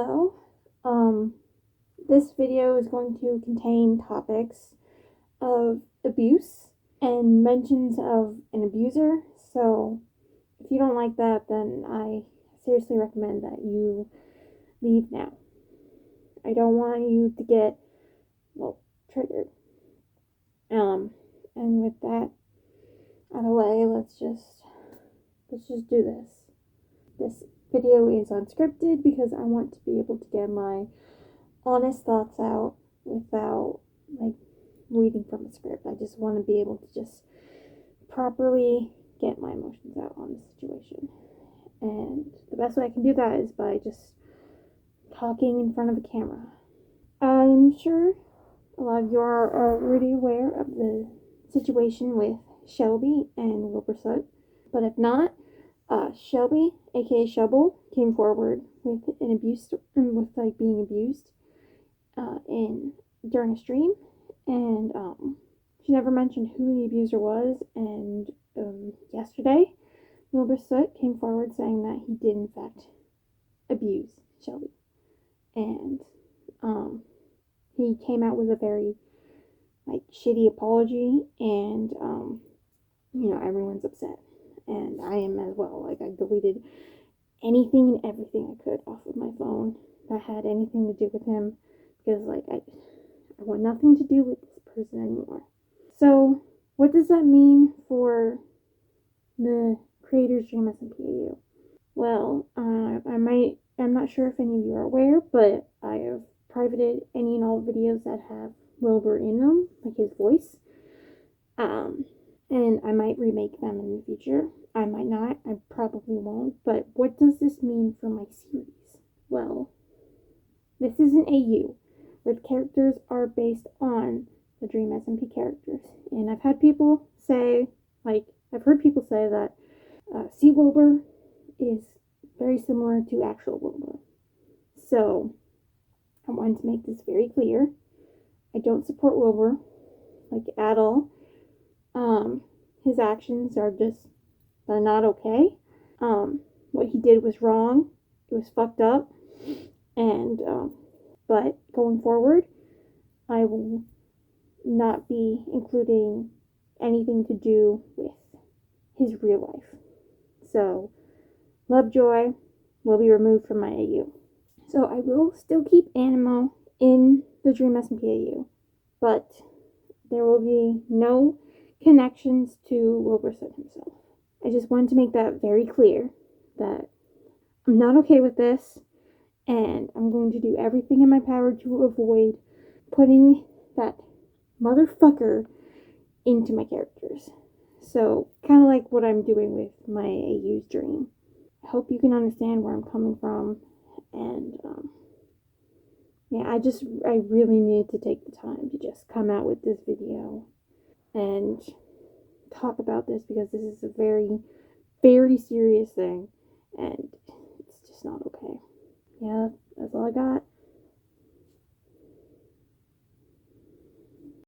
Hello. This video is going to contain topics of abuse and mentions of an abuser. So if you don't like that, then I seriously recommend that you leave now. I don't want you to get, triggered. And with that out of the way, let's just do this. This video is unscripted because I want to be able to get my honest thoughts out without reading from a script. I just want to be able to just properly get my emotions out on the situation. And the best way I can do that is by just talking in front of a camera. I'm sure a lot of you are already aware of the situation with Shelby and Wilbur Soot, but if not, Shelby, aka Shubble, came forward with an abuse, with being abused during a stream, and she never mentioned who the abuser was. And yesterday, Wilbur Soot came forward saying that he did in fact abuse Shelby, and he came out with a very shitty apology, and everyone's upset, and I am as well. I deleted anything and everything I could off of my phone that had anything to do with him, because I want nothing to do with this person anymore. So what does that mean for the creators Dream SMPAU? Well, I'm not sure if any of you are aware, but I have privated any and all videos that have Wilbur in them, like his voice. And I might remake them in the future. I might not. I probably won't. But what does this mean for my series? Well, this is an AU where the characters are based on the Dream SMP characters. And I've had people say, I've heard people say that C. Wilbur is very similar to actual Wilbur. So, I wanted to make this very clear. I don't support Wilbur, at all. His actions are just, they're not okay. What he did was wrong. It was fucked up. And, but going forward, I will not be including anything to do with his real life. So, Lovejoy will be removed from my AU. So I will still keep Animo in the Dream SMPAU, but there will be no connections to Wilbur Soot himself. I just wanted to make that very clear, that I'm not okay with this, and I'm going to do everything in my power to avoid putting that motherfucker into my characters. So, kind of like what I'm doing with my AU's Dream. I hope you can understand where I'm coming from, and I really need to take the time to just come out with this video and talk about this, because this is a very, very serious thing, and it's just not okay. Yeah, that's all I got.